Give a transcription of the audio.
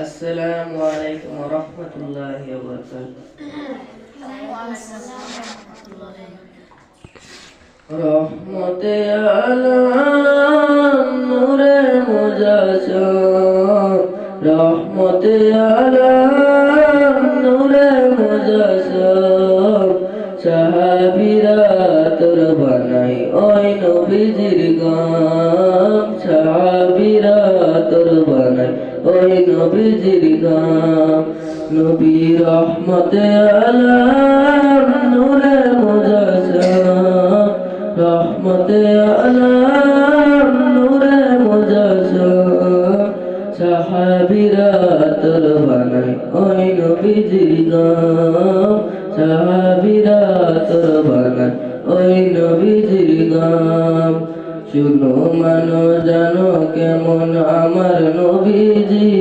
আসসালামু আলাইকুম ওয়া রাহমাতুল্লাহি ওয়া বারাকাতুহু। রহমতে আলম নূরে মুজাসসাম, রহমতে আলম নূরে মুজাসসাম, সাহাবীরা তোর বানাই ওই নবীজির গাম, সাহাবীরা তোর বানাই ওই নবীজির গাম। নবী রহমতে আলম নূরে মুজাসসাম, রহমতে আলম নূরে মুজাসসাম, সাহাবীরা তোর বানাই ওই নবীজির গাম, সাহাবীরা তোর বানাই ওই নবীজির গাম। শুনো মানো জানো কেমন আমার নবীজি।